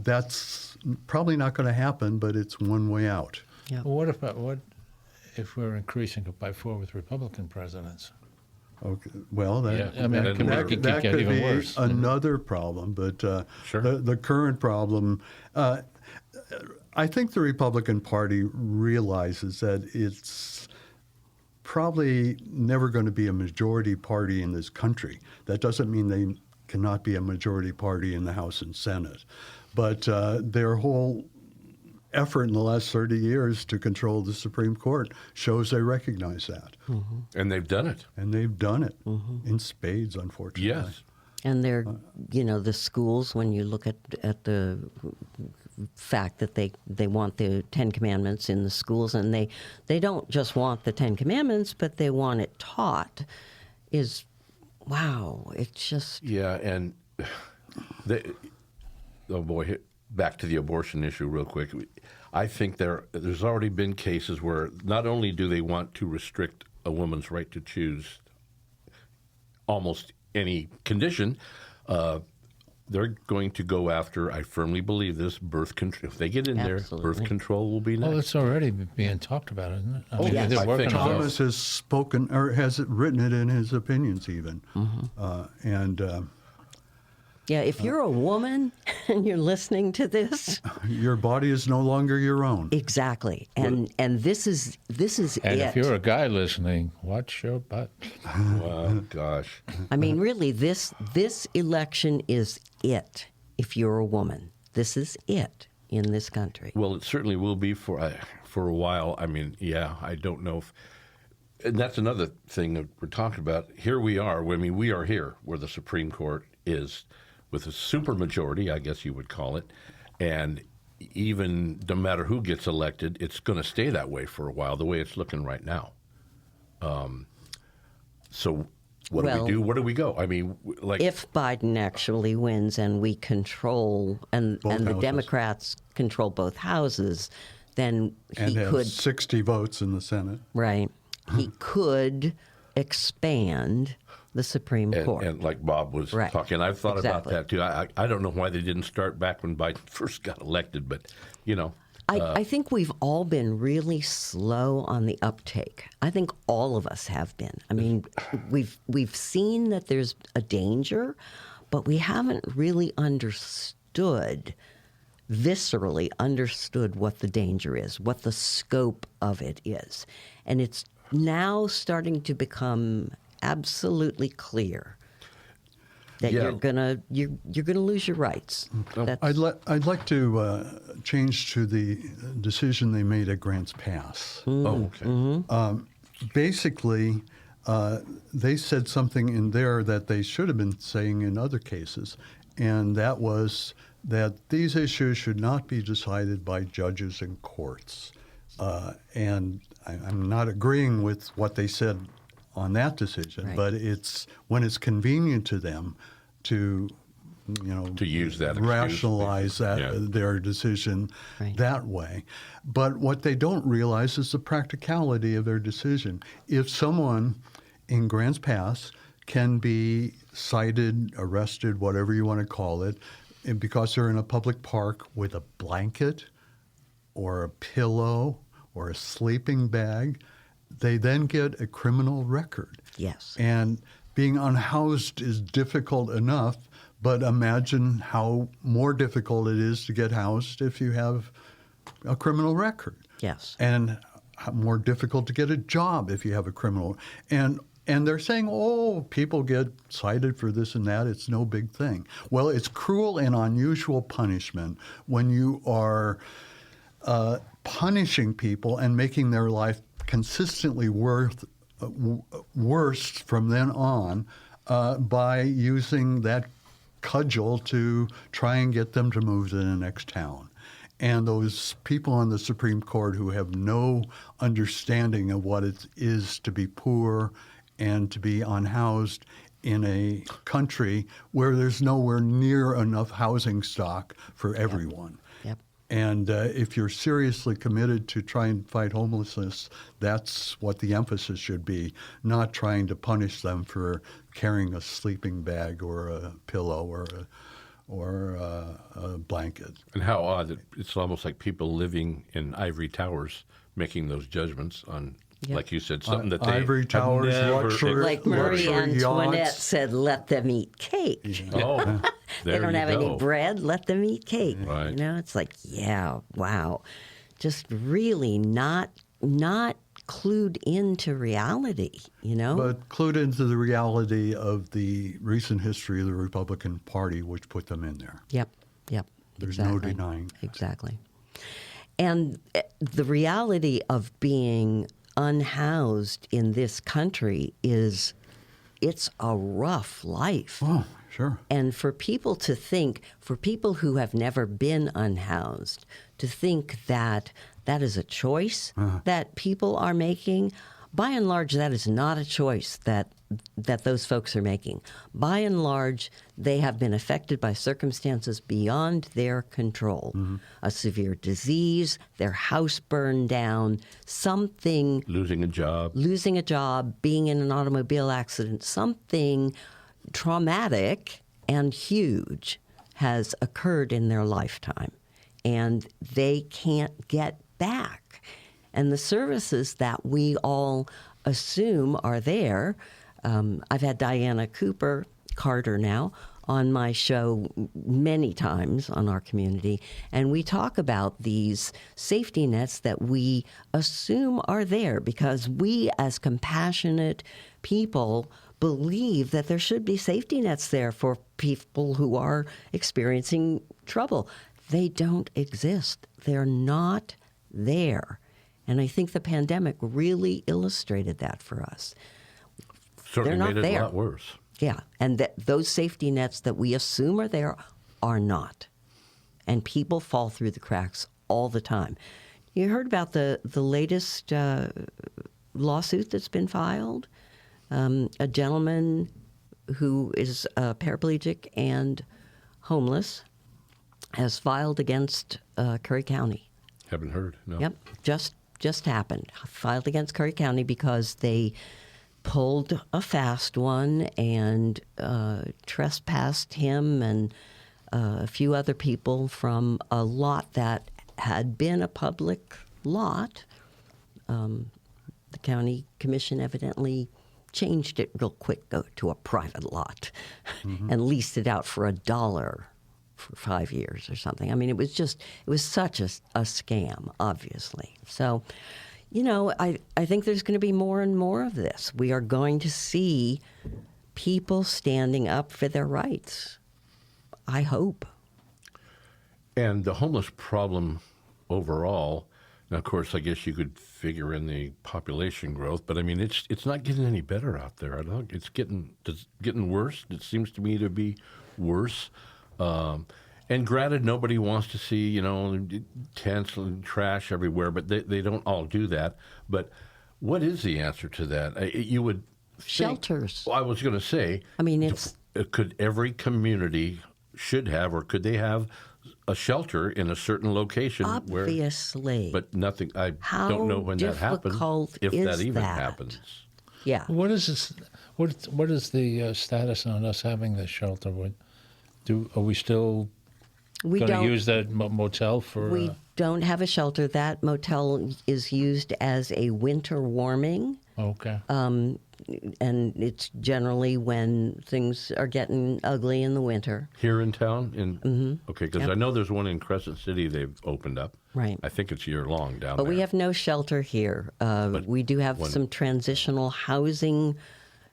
That's probably not going to happen, but it's one way out. Yeah. Well, what if we're increasing it by 4 with Republican presidents? Okay. Well, that, Yeah, I mean, it can that, make it that get could even be worse. another problem. But Sure. the current problem, I think the Republican Party realizes that it's probably never going to be a majority party in this country. That doesn't mean they cannot be a majority party in the House and Senate. But their whole effort in the last 30 years to control the Supreme Court shows they recognize that. And they've done it. And they've done it in spades, unfortunately. Yes. And they're, the schools, when you look at the fact that they want the 10 Commandments in the schools, and they don't just want the 10 Commandments, but they want it taught, is, wow, it's just... Yeah, and back to the abortion issue real quick. I think there's already been cases where not only do they want to restrict a woman's right to choose almost any condition, they're going to go after, I firmly believe this, birth control. If they get in Absolutely. there, birth control will be next. Well, it's already being talked about, isn't it? I Oh, yes. they're I working think on so. it. Thomas has spoken, or has written it in his opinions even. Yeah, if you're a woman and you're listening to this, Your body is no longer your own. exactly, and this is And it. if you're a guy listening, watch your butt. Wow, gosh. I mean, really, this election is it. If you're a woman, this is it in this country. Well, it certainly will be for a while. I mean, yeah, I don't know if... And that's another thing that we're talking about. Here we are. I mean, we are here where the Supreme Court is with a supermajority, I guess you would call it. And even no matter who gets elected, it's going to stay that way for a while, the way it's looking right now. So what do we do? Where do we go? I mean, like... If Biden actually wins and we control, and the houses. Democrats control both houses, then And he has could, 60 votes in the Senate. right, he could expand the Supreme Court. And like Bob was Right. talking, I've thought Exactly. about that too. I don't know why they didn't start back when Biden first got elected, but, I think we've all been really slow on the uptake. I think all of us have been. I mean, we've seen that there's a danger, but we haven't really viscerally understood what the danger is, what the scope of it is. And it's now starting to become absolutely clear that Yeah. you're gonna lose your rights. That's- I'd like to change to the decision they made at Grants Pass. Oh, okay. Basically, they said something in there that they should have been saying in other cases, and that was that these issues should not be decided by judges and courts. And I'm not agreeing with what they said on that decision, Right. but it's when it's convenient to them to, To use that excuse, rationalize that yeah. their decision Right. that way. But what they don't realize is the practicality of their decision. If someone in Grants Pass can be cited, arrested, whatever you want to call it, and because they're in a public park with a blanket or a pillow or a sleeping bag, they then get a criminal record. Yes. And being unhoused is difficult enough, but imagine how more difficult it is to get housed if you have a criminal record. Yes. And how more difficult to get a job if you have a criminal. And they're saying, oh, people get cited for this and that. It's no big thing. Well, it's cruel and unusual punishment when you are punishing people and making their life consistently worse from then on by using that cudgel to try and get them to move to the next town. And those people on the Supreme Court who have no understanding of what it is to be poor and to be unhoused in a country where there's nowhere near enough housing stock for everyone. Yep. And if you're seriously committed to try and fight homelessness, that's what the emphasis should be, not trying to punish them for carrying a sleeping bag or a pillow or a blanket. And how odd that it's almost like people living in ivory towers making those judgments on, Yep. like you said, something that they Ivory have towers, never luxury- Like Marie luxury Antoinette yachts. said, let them eat cake. Oh, They there don't you have go. any bread, let them eat cake. Right. You know, it's like, yeah, wow. Just really not clued into reality, you know? But clued into the reality of the recent history of the Republican Party, which put them in there. Yep. There's no denying that. Exactly. And the reality of being unhoused in this country is it's a rough life. Oh, sure. And for people to think, for people who have never been unhoused, to think that that is a choice that people are making, by and large, that is not a choice that those folks are making. By and large, they have been affected by circumstances beyond their control. A severe disease, their house burned down, something, Losing a job. being in an automobile accident, something traumatic and huge has occurred in their lifetime, and they can't get back. And the services that we all assume are there, I've had Diana Carter now, on my show many times on Our Community, and we talk about these safety nets that we assume are there because we, as compassionate people, believe that there should be safety nets there for people who are experiencing trouble. They don't exist. They're not there. And I think the pandemic really illustrated that for us. Certainly They're not made it there. a lot worse. Yeah, and that those safety nets that we assume are there are not. And people fall through the cracks all the time. You heard about the latest lawsuit that's been filed? A gentleman who is paraplegic and homeless has filed against Curry County. Haven't heard. No. Yep, just happened. Filed against Curry County because they pulled a fast one and trespassed him and a few other people from a lot that had been a public lot. The county commission evidently changed it real quick to a private lot and leased it out for $1 for 5 years or something. I mean, it was such a scam, obviously. So, you know, I think there's going to be more and more of this. We are going to see people standing up for their rights. I hope. And the homeless problem overall, now of course I guess you could figure in the population growth, but I mean it's not getting any better out there. I don't. It's getting worse. It seems to me to be worse. And granted, nobody wants to see, tents and trash everywhere, but they don't all do that. But what is the answer to that? You would think, Shelters. Well, I was going to say. I mean, it's Could every community should have, or could they have a shelter in a certain location? obviously. But nothing. I How don't know when that happens. difficult If is that even that? happens. Yeah. What is this? What is the status on us having this shelter? Are we still We going to don't. use that motel for? We don't have a shelter. That motel is used as a winter warming. Okay. And it's generally when things are getting ugly in the winter. Here in town? Okay, because I know there's one in Crescent City they've opened up. Right. I think it's year-long down But there. we have no shelter here. We do have some transitional housing.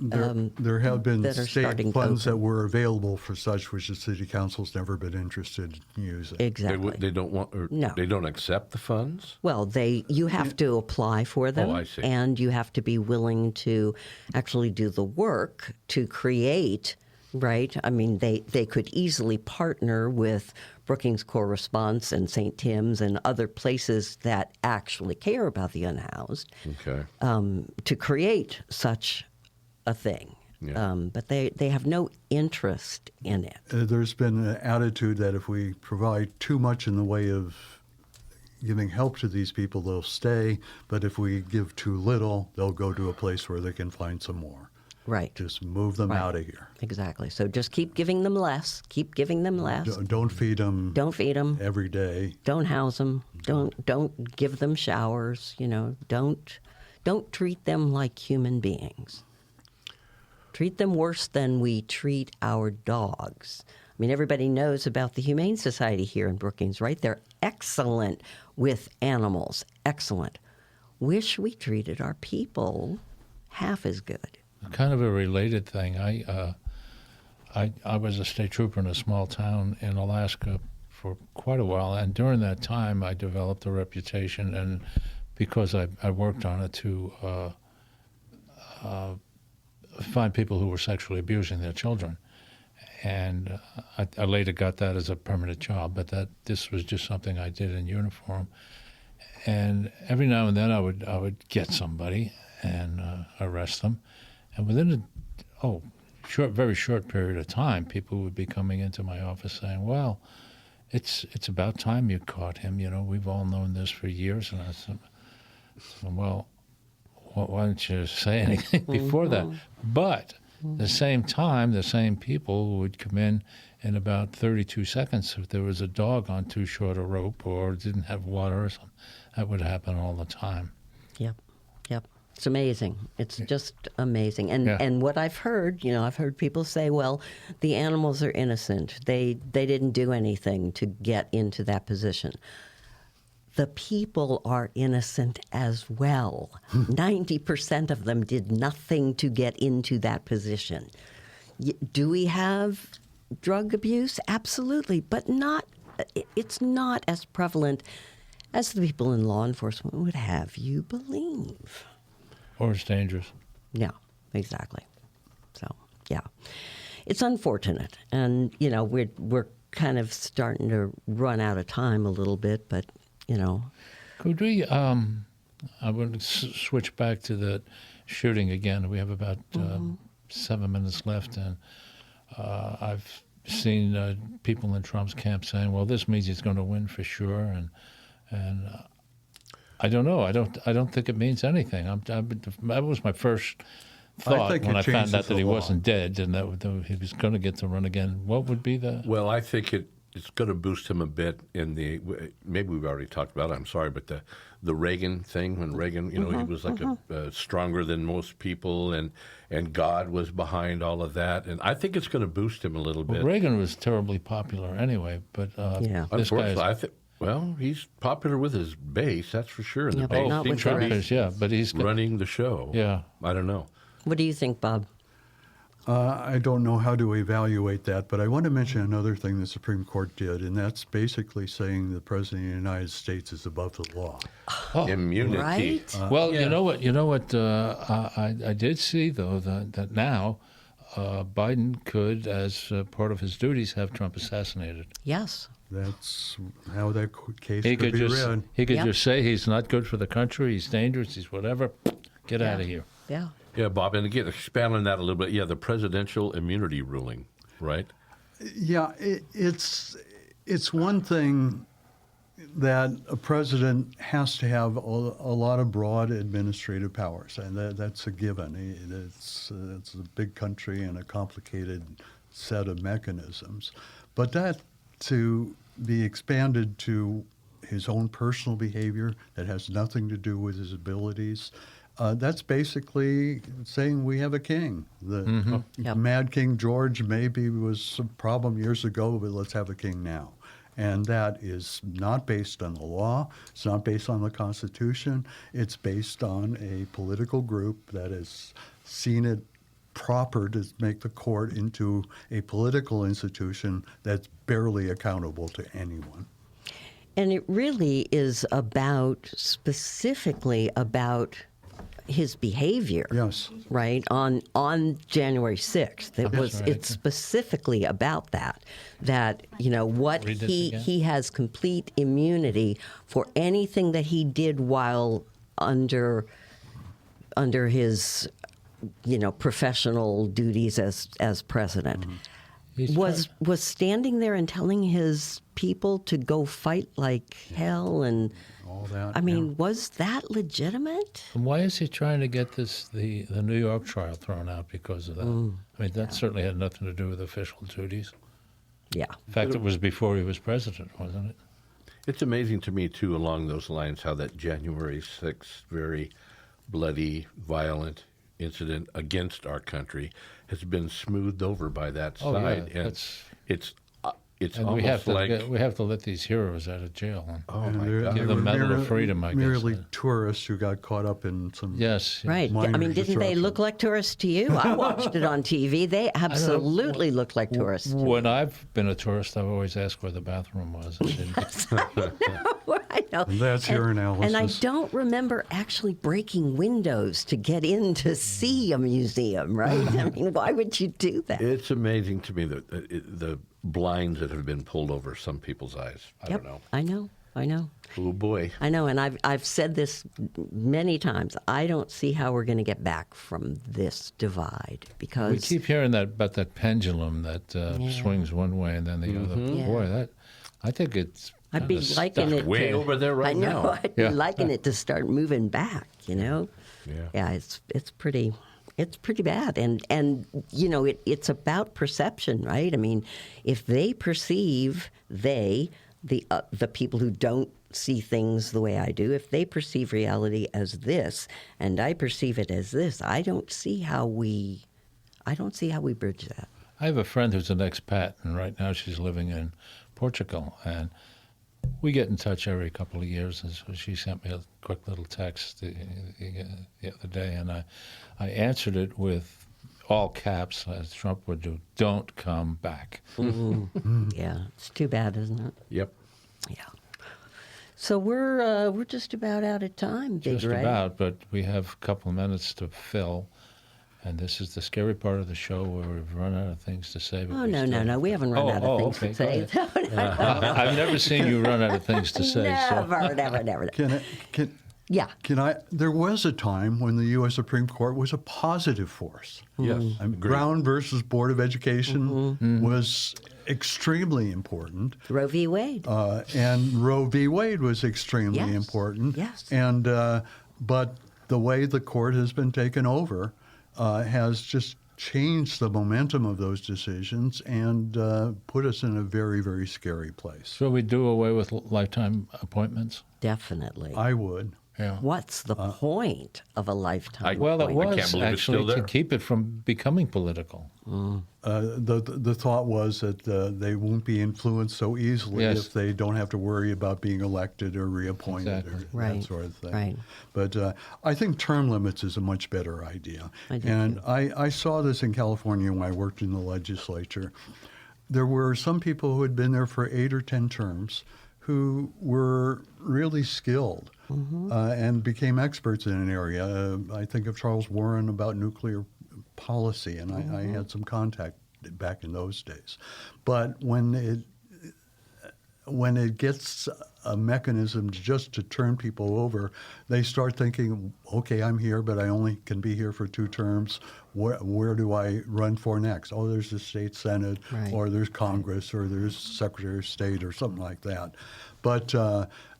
There have been that are starting state to funds that open. were available for such, which the city council's never been interested in using. Exactly. They don't want, or No. they don't accept the funds? Well, you have to apply for them, I see. and you have to be willing to actually do the work to create. Right? I mean, they could easily partner with Brookings Correspondence and St. Tim's and other places that actually care about the unhoused Okay. to create such a thing. Yeah. But they have no interest in it. There's been an attitude that if we provide too much in the way of giving help to these people, they'll stay. But if we give too little, they'll go to a place where they can find some more. Right. Just move them out of here. Exactly. So just keep giving them less. Keep giving them less. Don't feed them Don't feed them. every day. Don't house them. Don't give them showers. Don't treat them like human beings. Treat them worse than we treat our dogs. I mean, everybody knows about the Humane Society here in Brookings, right? They're excellent with animals. Excellent. Wish we treated our people half as good. Kind of a related thing. I was a state trooper in a small town in Alaska for quite a while, and during that time, I developed a reputation, and because I worked on it to find people who were sexually abusing their children, and I later got that as a permanent job, but this was just something I did in uniform, and every now and then I would get somebody and arrest them. And within very short period of time, people would be coming into my office saying, "Well, it's about time you caught him. We've all known this for years." And I said, "Well, why didn't you say anything before that?" But at the same time, the same people would come in about 32 seconds if there was a dog on too short a rope or didn't have water or something. That would happen all the time. Yep. It's amazing. It's just amazing. And Yeah. and what I've heard, I've heard people say, well, the animals are innocent. They didn't do anything to get into that position. The people are innocent as well. 90% of them did nothing to get into that position. Do we have drug abuse? Absolutely, but it's not as prevalent as the people in law enforcement would have you believe. Or it's dangerous. Yeah, exactly. So, yeah. It's unfortunate. And, we're kind of starting to run out of time a little bit, but, Could we, I would switch back to the shooting again. We have about 7 minutes left, and I've seen people in Trump's camp saying, well, this means he's going to win for sure, and I don't know. I don't think it means anything. That was my first thought think when it I found changes out that the he law. wasn't dead and that he was going to get to run again. What would be the... Well, I think it's going to boost him a bit in maybe we've already talked about it, I'm sorry, but the Reagan thing, when Reagan, he was like a stronger than most people, and God was behind all of that. And I think it's going to boost him a little bit. Reagan was terribly popular anyway, but Yeah. this guy Unfortunately, well, he's popular with his base, that's for sure. And Yeah, the but base not with the Trump rest. is, yeah, but he's... running the show. Yeah. I don't know. What do you think, Bob? I don't know how to evaluate that, but I want to mention another thing the Supreme Court did, and that's basically saying the President of the United States is above the law. Immunity. Right? Well, you know what? I did see though that now Biden could, as part of his duties, have Trump assassinated. Yes. That's how that case He could could be just read. he could Yep. just say he's not good for the country. He's dangerous. He's whatever. Get out of here. Yeah. Yeah, Bob, and again, expand on that a little bit. Yeah, the presidential immunity ruling, right? Yeah, it's one thing that a president has to have a lot of broad administrative powers, and that's a given. It's a big country and a complicated set of mechanisms. But that to be expanded to his own personal behavior that has nothing to do with his abilities, that's basically saying we have a king. The Yep. Mad King George maybe was a problem years ago, but let's have a king now. And that is not based on the law. It's not based on the Constitution. It's based on a political group that has seen it proper to make the court into a political institution that's barely accountable to anyone. And it really is specifically about his behavior. Yes. Right on January 6th. Right. It's specifically about that what Read this again. he has complete immunity for anything that he did while under his professional duties as president. He's Was standing there and telling his people to go fight like hell, and All that. I mean, yeah. was that legitimate? And why is he trying to get the New York trial thrown out because of that? I mean, that certainly had nothing to do with official duties. Yeah. In fact, it was before he was president, wasn't it? It's amazing to me, too, along those lines, how that January 6th very bloody, violent incident against our country has been smoothed over by that Oh, yeah, side. And that's- it's And we have almost to like, let these heroes out of jail. oh, And my they're- God. they Give them were Medal of Freedom, I guess. Merely tourists who got caught up in some. Yes. Right. Minor I mean, didn't they disruption. look like tourists to you? I watched it on TV. They absolutely looked like tourists. When I've been a tourist, I've always asked where the bathroom was. And I know. And that's your And I analysis. don't remember actually breaking windows to get in to see a museum, right? I mean, why would you do that? It's amazing to me that the blinds that have been pulled over some people's eyes. I Yep, don't know. I know. Oh, boy. I know, and I've said this many times. I don't see how we're going to get back from this divide because we keep hearing about that pendulum that swings one way and then the other. Yeah. Boy, I think it's I'd be kinda liking stuck it way to, over there right I know. now. I'd Yeah. be liking it to start moving back. Yeah. Yeah, it's pretty bad, and it's about perception, right? I mean, if they perceive the people who don't see things the way I do, if they perceive reality as this, and I perceive it as this, I don't see how we bridge that. I have a friend who's an expat, and right now she's living in Portugal. And we get in touch every couple of years. And so she sent me a quick little text the other day, and I answered it with all caps, as Trump would do, "Don't come back." Yeah, it's too bad, isn't it? Yep. Yeah. So we're just about out of time, Big Just Ray. about, but we have a couple of minutes to fill. And this is the scary part of the show where we've run out of things to say. But Oh, we no, still- no. We haven't run out of things okay, to say. go ahead. I've never seen you run out of things to say. So. Never. Can I? There was a time when the U.S. Supreme Court was a positive force. Yes. I mean, Agreed. Brown versus Board of Education was extremely important, Roe v. Wade. and Roe v. Wade was extremely Yes. important. Yes. And but the way the court has been taken over has just changed the momentum of those decisions and put us in a very, very scary place. Should we do away with lifetime appointments? Definitely. I would. Yeah. What's the point of a lifetime? Well, it appointment? was can't believe it's actually still to there. keep it from becoming political. The thought was that they won't be influenced so easily Yes. if they don't have to worry about being elected or reappointed Exactly. or Right, that sort of thing. right. But I think term limits is a much better idea. I do And too. I saw this in California when I worked in the legislature. There were some people who had been there for 8 or 10 terms who were really skilled and became experts in an area. I think of Charles Warren about nuclear policy, and I had some contact back in those days. But when when it gets a mechanism just to turn people over, they start thinking, okay, I'm here, but I only can be here for 2 terms. Where do I run for next? Oh, there's the state senate, Right. or there's Congress, or there's Secretary of State, or something like that. But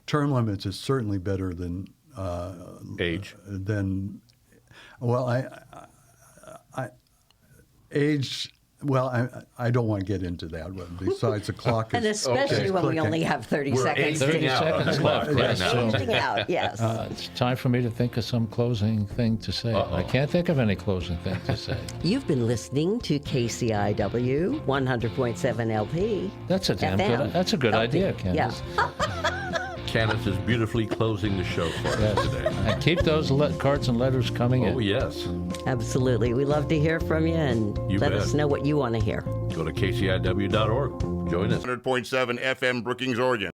term limits is certainly better than Age. Well, age. Well, I don't want to get into that one. Besides, the clock is And especially when we clicking. only have 30 We're seconds. 30 aging out. seconds left. Yes, so, Aging out, yes. it's time for me to think of some closing thing to say. I can't think of any closing thing to say. You've been listening to KCIW 100.7 LP. That's a damn FM. good. That's a good LP. idea, Candace. Yeah. Candace is beautifully closing the show for us today. And keep those cards and letters coming in. Oh, yes. Absolutely. We love to hear from you, and You let bet. us know what you want to hear. Go to kciw.org. Join us. 100.7 FM, Brookings, Oregon.